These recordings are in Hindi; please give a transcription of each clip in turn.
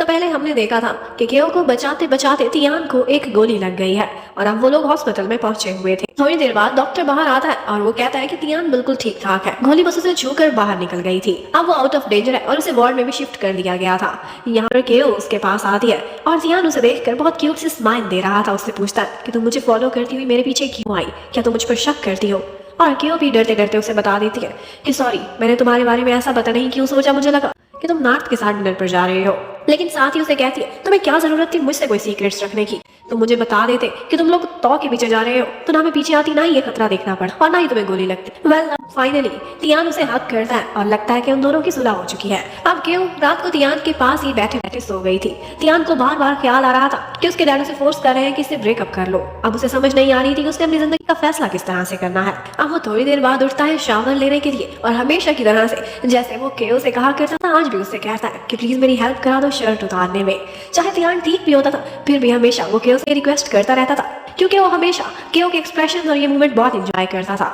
तो पहले हमने देखा था कि केओ को बचाते बचाते तियान को एक गोली लग गई है और अब वो लोग हॉस्पिटल में पहुंचे हुए थे। थोड़ी देर बाद डॉक्टर बाहर आता है और वो कहता है कि तियान बिल्कुल ठीक ठाक है, गोली बस उसे छूकर बाहर निकल गई थी, अब वो आउट ऑफ डेंजर है और उसे वार्ड में भी शिफ्ट कर दिया गया था। यहाँ पर केओ उसके पास आती है और तियान उसे देखकर बहुत क्यूट से स्माइल दे रहा था। उससे पूछता है कि तुम मुझे फॉलो करती हुई मेरे पीछे क्यों आई, क्या तुम मुझ पर शक करती हो? और केओ भी डरते डरते उसे बता देती है कि सॉरी, मैंने तुम्हारे बारे में ऐसा पता नहीं क्यों सोचा, मुझे लगा कि तुम नार्थ के साथ डिनर पर जा रहे हो। लेकिन साथ ही उसे कहती है तुम्हें क्या जरूरत थी मुझसे कोई सीक्रेट्स रखने की, तुम मुझे बता देते कि तुम लोग तो के पीछे जा रहे हो तो ना मैं पीछे आती, ना ही ये खतरा देखना पड़ा और ना ही तुम्हें गोली लगती। वेल फाइनली तियान उसे हक करता है और लगता है कि उन दोनों की सुलह हो चुकी है। अब केओ रात को तियान के पास ही बैठे बैठे सो गई थी। तियान को बार बार ख्याल आ रहा था कि उसके डैड उसे फोर्स कर रहे हैं कि इसे ब्रेकअप कर लो। अब उसे समझ नहीं आ रही थी कि उसने अपनी जिंदगी का फैसला किस तरह से करना है। अब वो थोड़ी देर बाद उठता है शावर लेने के लिए और हमेशा की तरह से जैसे वो केओ से कहा करता था आज भी उससे कहता है कि प्लीज मेरी हेल्प करा दो शर्ट उतारने में। चाहे तियान ठीक भी होता था फिर भी हमेशा वो केओ से रिक्वेस्ट करता रहता था क्योंकि वो हमेशा केओ के एक्सप्रेशन और ये मूवमेंट बहुत एंजॉय करता था।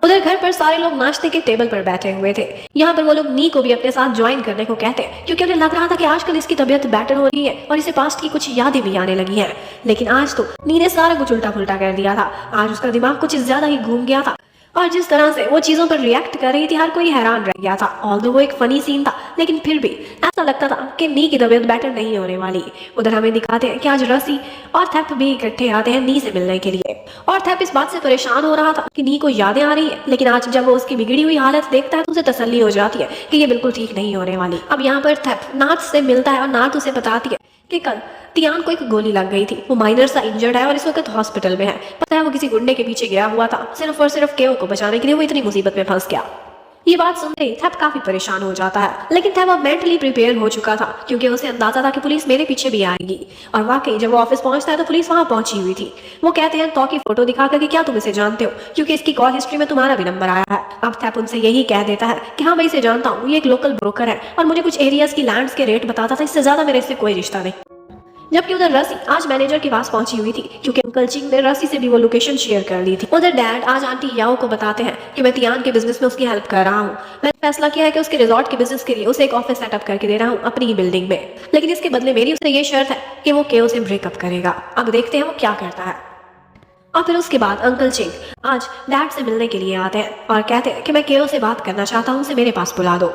उधर घर पर सारे लोग नाश्ते के टेबल पर बैठे हुए थे। यहाँ पर वो लोग नी को भी अपने साथ ज्वाइन करने को कहते हैं क्योंकि उन्हें लग रहा था कि आजकल इसकी तबीयत बेटर हो रही है और इसे पास्ट की कुछ यादें भी आने लगी हैं। लेकिन आज तो नी ने सारा कुछ उल्टा पुल्टा कर दिया था। आज उसका दिमाग कुछ ज्यादा ही घूम गया था और जिस तरह से वो चीजों पर रिएक्ट कर रही थी हर कोई हैरान रह गया था। ऑल्दो वो एक फनी सीन था लेकिन फिर भी ऐसा लगता था कि नी की तबीयत बेटर नहीं होने वाली। उधर हमें दिखाते हैं कि आज रसी और थैप भी इकट्ठे आते हैं नी से मिलने के लिए और थैप इस बात से परेशान हो रहा था कि नी को यादें आ रही है, लेकिन आज जब वो उसकी बिगड़ी हुई हालत देखता है तो उसे तसल्ली हो जाती है कि ये बिल्कुल ठीक नहीं होने वाली। अब यहाँ पर थैप नाथ से मिलता है और नाथ उसे बताती है कि कल तियान को एक गोली लग गई थी, वो माइनर सा इंजर्ड है और इस वक्त हॉस्पिटल में है। पता है वो किसी गुंडे के पीछे गया हुआ था, सिर्फ और सिर्फ केओ को बचाने के लिए वो इतनी मुसीबत में फंस गया। ये बात सुनते ही थैप काफी परेशान हो जाता है, लेकिन थैप अब मेंटली प्रिपेयर हो चुका था क्योंकि उसे अंदाजा था कि पुलिस मेरे पीछे भी आएगी। और वाकई जब वो ऑफिस पहुंचता है तो पुलिस वहां पहुंची हुई थी। वो कहते हैं तो की फोटो दिखाकर कि क्या तुम इसे जानते हो क्योंकि इसकी कॉल हिस्ट्री में तुम्हारा भी नंबर आया है। अब थैप उनसे यही कह देता है कि हाँ मैं इसे जानता हूँ, ये एक लोकल ब्रोकर है और मुझे कुछ एरियाज की लैंड्स के रेट बताता था, इससे ज्यादा मेरे इससे कोई रिश्ता नहीं। जबकि उधर रसी आज मैनेजर के पास पहुंची हुई थी क्योंकि अंकल चिंग ने रसी से भी वो लोकेशन शेयर कर ली थी। उधर डैड आज आंटी याओ को बताते हैं कि मैं तियान के बिजनेस में उसकी हेल्प कर रहा हूँ। मैंने फैसला किया है कि उसके रिजॉर्ट के बिजनेस के लिए उसे एक ऑफिस सेटअप करके दे रहा हूँ अपनी ही बिल्डिंग में, लेकिन इसके बदले मेरी उससे ये शर्त है कि वो केओ से ब्रेकअप करेगा। अब देखते हैं वो क्या करता है। और फिर उसके बाद अंकल चिंग आज डैड से मिलने के लिए आते हैं और कहते हैं कि मैं केओ से बात करना चाहता हूँ, उसे मेरे पास बुला दो।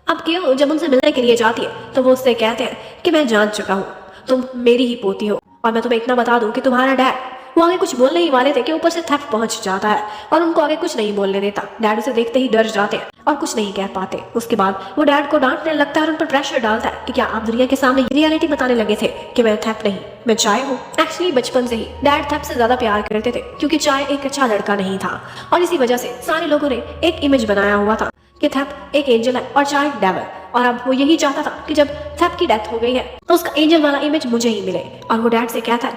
अब केओ जब उनसे मिलने के लिए जाती है तो वो उससे कहते हैं कि मैं जान चुका हूँ, तुम मेरी ही पोती हो और मैं तुम्हें इतना बता दूं कि तुम्हारा डैड, वो आगे कुछ बोलने ही वाले थे कि ऊपर से थैप पहुंच जाता है और उनको आगे कुछ नहीं बोलने देता। डैड उसे देखते ही डर जाते हैं और कुछ नहीं कह पाते। उसके बाद वो डैड को डांटने लगता है और उन पर प्रेशर डालता है कि क्या आप दुनिया के सामने रियलिटी बताने लगे थे कि मैं थैप नहीं, मैं चाय हूँ। एक्चुअली बचपन से ही डैड थैप से ज्यादा प्यार करते थे क्योंकि चाय एक अच्छा लड़का नहीं था और इसी वजह से सारे लोगों ने एक इमेज बनाया हुआ था कि थैप एक एंजल है और चाय डेविल। और अब वो यही चाहता था कि जब थैप की डेथ हो गई है तो उसका एंजल वाला इमेज मुझे ही मिले। और वो डैड से कहता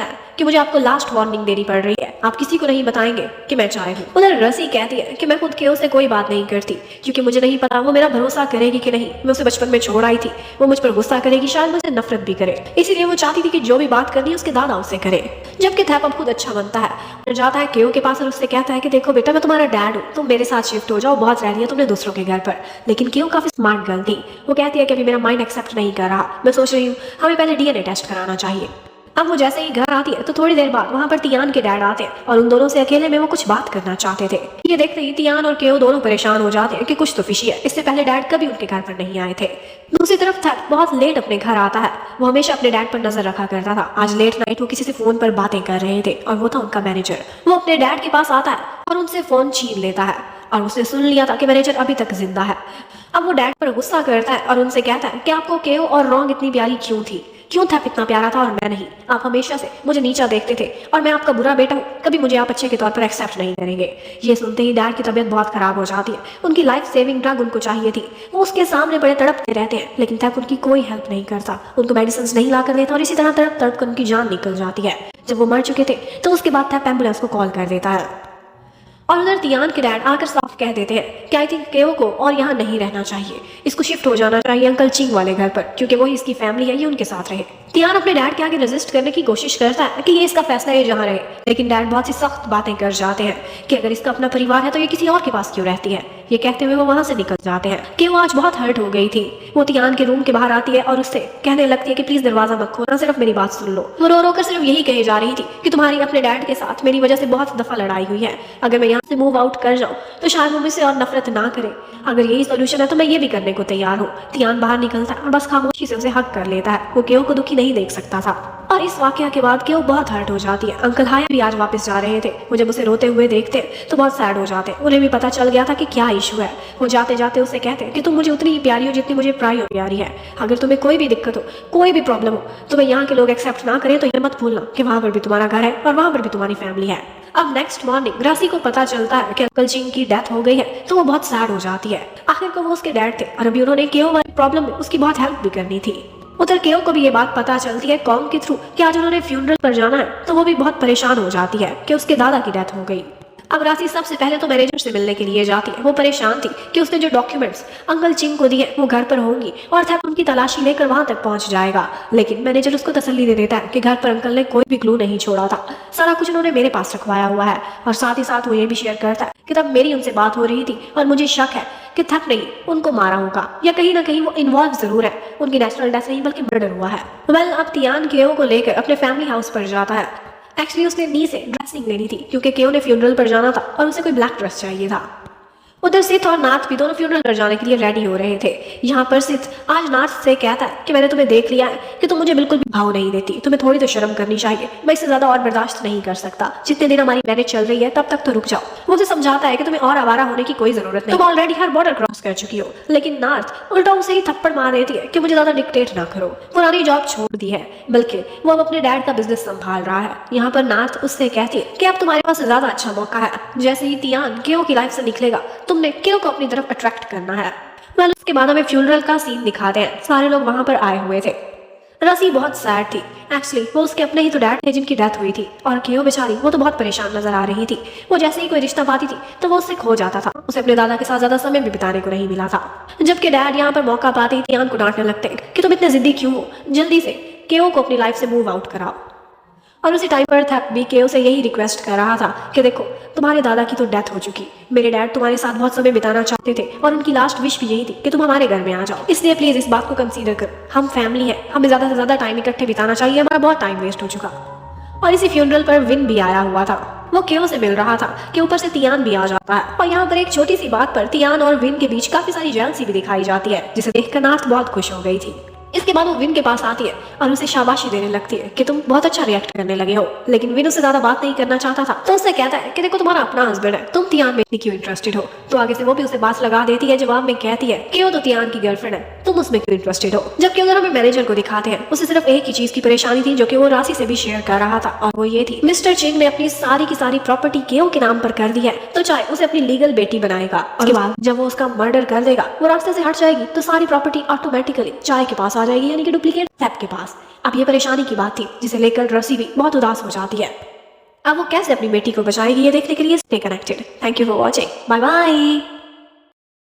है कि मुझे आपको लास्ट वार्निंग देनी पड़ रही है, आप किसी को नहीं बताएंगे कि मैं चाय हूँ। उधर रसी कहती है कि मैं खुद केओ से कोई बात नहीं करती क्योंकि मुझे नहीं पता वो मेरा भरोसा करेगी कि नहीं। मैं उसे बचपन में छोड़ आई थी, वो मुझ पर गुस्सा करेगी, शायद मुझसे नफरत भी करे, इसीलिए वो चाहती थी कि जो भी बात करनी है उसके दादा उससे करे। जबकि थैप अब खुद अच्छा बनता है और जाता है केओ के पास और उससे कहता है कि देखो बेटा मैं तुम्हारा डैड हूँ, तुम मेरे साथ शिफ्ट हो जाओ, बहुत रह लिया तुमने दूसरों के घर पर। लेकिन केओ काफी स्मार्ट गर्ल थी, वो कहती है कि अभी मेरा माइंड एक्सेप्ट नहीं कर रहा, मैं सोच रही हूँ हमें पहले डीएनए टेस्ट कराना चाहिए। अब वो जैसे ही घर आती है तो थोड़ी देर बाद वहाँ पर तियान के डैड आते हैं और उन दोनों से अकेले में वो कुछ बात करना चाहते थे। ये देखते ही तियान और केओ दोनों परेशान हो जाते हैं कि कुछ तो फिशी है, इससे पहले डैड कभी उनके घर पर नहीं आए थे। दूसरी तरफ थैप बहुत लेट अपने घर आता है, वो हमेशा अपने डैड पर नजर रखा करता था। आज लेट नाइट वो किसी से फोन पर बातें कर रहे थे और वो था उनका मैनेजर। वो अपने डैड के पास आता है और उनसे फोन छीन लेता है और उसने सुन लिया था कि मैनेजर अभी तक जिंदा है। अब वो डैड पर गुस्सा करता है और उनसे कहता है कि आपको केओ और रॉन्ग इतनी प्यारी क्यों थी, क्यों थैप इतना प्यारा था और मैं नहीं? आप हमेशा से मुझे नीचा देखते थे और मैं आपका बुरा बेटा हूँ, कभी मुझे आप अच्छे के तौर पर एक्सेप्ट नहीं करेंगे। ये सुनते ही डैड की तबीयत बहुत खराब हो जाती है। उनकी लाइफ सेविंग ड्रग उनको चाहिए थी, वो उसके सामने बड़े तड़पते रहते हैं लेकिन थैप उनकी कोई हेल्प नहीं करता, उनको मेडिसिन नहीं ला कर देता और इसी तरह तड़प तड़प कर उनकी जान निकल जाती है। जब वो मर चुके थे तो उसके बाद थैप एम्बुलेंस को कॉल कर देता है और उधर तियान के डैड आकर साफ कह देते हैं कि आई थिंक केओ को और यहाँ नहीं रहना चाहिए, इसको शिफ्ट हो जाना चाहिए अंकल चिंग वाले घर पर क्योंकि वही इसकी फैमिली है, ये उनके साथ रहे। तियान अपने डैड के आगे रेजिस्ट करने की कोशिश करता है कि ये इसका फैसला है जहाँ रहे, लेकिन डैड बहुत सी सख्त बातें कर जाते हैं कि अगर इसका अपना परिवार है तो ये किसी और के पास क्यों रहती है। ये कहते हुए वो वहाँ से निकल जाते हैं कि वो आज बहुत हर्ट हो गई थी। वो तियान के रूम के बाहर आती है और उससे कहने लगती है कि प्लीज दरवाजा मत खोलना, सिर्फ मेरी बात सुन लो। वो रो रो कर सिर्फ यही कहे जा रही थी कि तुम्हारी अपने डैड के साथ मेरी वजह से बहुत दफा लड़ाई हुई है, अगर मैं यहाँ से मूव आउट कर जाऊँ तो शायद वो मुझसे और नफरत ना करे, अगर यही सोल्यूशन है तो मैं ये भी करने को तैयार हूँ। तियान बाहर निकलता है और बस खामोशी से उसे हक कर लेता है। वो केओ को दुखी नहीं देख सकता था और इस वाकया के बाद केओ बहुत हर्ट हो जाती है। अंकल हाया भी आज वापस जा रहे थे। वो जब उसे रोते हुए देखते तो बहुत सैड हो जाते। उन्हें भी पता चल गया था कि क्या इशू है। वो जाते जाते उसे कहते कि तुम मुझे उतनी ही प्यारी हो जितनी मुझे प्रायो प्यारी है। अगर तुम्हें कोई भी दिक्कत हो, कोई भी प्रॉब्लम हो, तुम्हें यहाँ के लोग एक्सेप्ट ना करें तो ये मत भूलना कि वहाँ पर भी तुम्हारा घर है और वहाँ पर भी तुम्हारी फैमिली है। अब नेक्स्ट मॉर्निंग ग्रासी को पता चलता है कि अंकल चिंग की डेथ हो गई है तो वो बहुत सैड हो जाती है। आखिर को वो उसके डैड थे और अभी उन्होंने केओ वाली प्रॉब्लम में उसकी बहुत हेल्प भी करनी थी। उधर केओ को भी ये बात पता चलती है कॉम के थ्रू कि आज उन्होंने फ्यूनरल पर जाना है, तो वो भी बहुत परेशान हो जाती है कि उसके दादा की डेथ हो गई। अब राशि सबसे पहले तो मैनेजर से मिलने के लिए जाती है। वो परेशान थी कि उसने जो डॉक्यूमेंट्स अंकल चिंग को दिए वो घर पर होंगी और थैप उनकी तलाशी लेकर वहां तक पहुंच जाएगा, लेकिन मैनेजर उसको तसल्ली दे देता है कि घर पर अंकल ने कोई भी क्लू नहीं छोड़ा था, सारा कुछ उन्होंने मेरे पास रखवाया हुआ है। और साथ ही साथ वो ये भी शेयर करता है कि तब मेरी उनसे बात हो रही थी और मुझे शक है कि थक नहीं उनको मारा होगा या कहीं ना कहीं वो इन्वॉल्व जरूर है, उनकी नेचुरल डेथ नहीं बल्कि मर्डर हुआ है। वेल अब तियान केओ को लेकर अपने फैमिली हाउस पर जाता है। एक्चुअली उसने नी से ड्रेसिंग लेनी थी क्योंकि केओ ने फ्यूनरल पर जाना था और उसे कोई ब्लैक ड्रेस चाहिए था। उधर सिथ और नाथ भी दोनों फ्यूनरल पर जाने के लिए रेडी हो रहे थे। यहाँ पर सिथ आज नाथ से कहता है कि मैंने तुम्हें देख लिया है कि तुम मुझे बिल्कुल भी भाव नहीं देती, तुम्हें थोड़ी तो शर्म करनी चाहिए, मैं इससे ज्यादा और बर्दाश्त नहीं कर सकता, जितने दिन हमारी मैरिज चल रही है तब तक तो रुक जाओ। वो उसे समझाता है कि तुम्हें और आवारा होने की कोई जरूरत नहीं, तुम ऑलरेडी हर बॉर्डर क्रॉस कर चुकी हो। लेकिन नाथ उल्टा उसे ही थप्पड़ मार देती है कि मुझे ज्यादा डिक्टेट ना करो, पुरानी जॉब छोड़ दी है, बल्कि वो अब अपने डैड का बिजनेस संभाल रहा है। यहाँ पर नाथ उससे कहती है कि अब तुम्हारे पास ज्यादा अच्छा मौका है, जैसे ही तियान केओ की लाइफ से निकलेगा तुमने केओ को अपनी तरफ अट्रैक्ट करना है। वेल उसके बाद हमें फ्यूनरल का सीन दिखाते हैं। सारे लोग वहां पर आए हुए थे। रसी बहुत सैड थी। एक्चुअली वो उसके अपने ही तो डैड थे जिनकी डेथ हुई थी और केओ बेचारी वो तो बहुत परेशान नजर आ रही थी। वो जैसे ही कोई रिश्ता पाती थी तो वो उससे खो जाता था, उसे अपने दादा के साथ ज्यादा समय भी बिताने को नहीं मिला था। जबकि डैड यहाँ पर मौका पाते ही तियान को डांटने लगते हैं कि तुम इतने जिद्दी क्यों हो, जल्दी से केओ को अपनी लाइफ से मूव आउट कराओ। और उसी टाइम पर थैप भी केओ से यही रिक्वेस्ट कर रहा था कि देखो तुम्हारे दादा की तो डेथ हो चुकी, मेरे डैड तुम्हारे साथ बहुत समय बिताना चाहते थे और उनकी लास्ट विश भी यही थी कि तुम हमारे घर में आ जाओ, इसलिए प्लीज इस बात को कंसीडर कर, हम फैमिली है, हमें ज्यादा से ज्यादा टाइम इकट्ठे बिताना चाहिए, हमारा बहुत टाइम वेस्ट हो चुका। और इसी फ्यूनरल पर विन भी आया हुआ था। वो केओ से मिल रहा था कि ऊपर से तियान भी आ जाता है। और यहाँ पर एक छोटी सी बात पर तियान और विन के बीच काफी सारी जेलसी भी दिखाई जाती है, जिसे देखकर नाथ बहुत खुश हो गई थी। इसके बाद वो विन के पास आती है और उसे शाबाशी देने लगती है कि तुम बहुत अच्छा रिएक्ट करने लगे हो, लेकिन विन उससे ज्यादा बात नहीं करना चाहता था। तो उससे कहता है कि देखो तुम्हारा अपना हस्बैंड है, तुम तियान में क्यों इंटरेस्टेड हो। तो आगे से वो भी उसे बात लगा देती है, जवाब में कहती है कि वो तो तियान की गर्लफ्रेंड है, तुम उसमें क्यों इंटरेस्टेड हो। जबकि अगर हमें मैनेजर को दिखाते हैं, उसे सिर्फ एक ही चीज की परेशानी थी जो कि वो राशि से भी शेयर कर रहा था, और वो ये थी मिस्टर चिंग ने अपनी सारी की सारी प्रॉपर्टी केओ के नाम पर कर दी है, तो चाहे उसे अपनी लीगल बेटी बनाएगा, उसके बाद जब वो उसका मर्डर कर देगा, वो रास्ते से हट जाएगी तो सारी प्रॉपर्टी ऑटोमेटिकली चाय के पास आ जाएगी, यानी कि डुप्लीकेट थैप के पास। अब ये परेशानी की बात थी जिसे लेकर रसी भी बहुत उदास हो जाती है। अब वो कैसे अपनी बेटी को बचाएगी ये देखने के लिए stay connected. Thank you for watching, bye bye.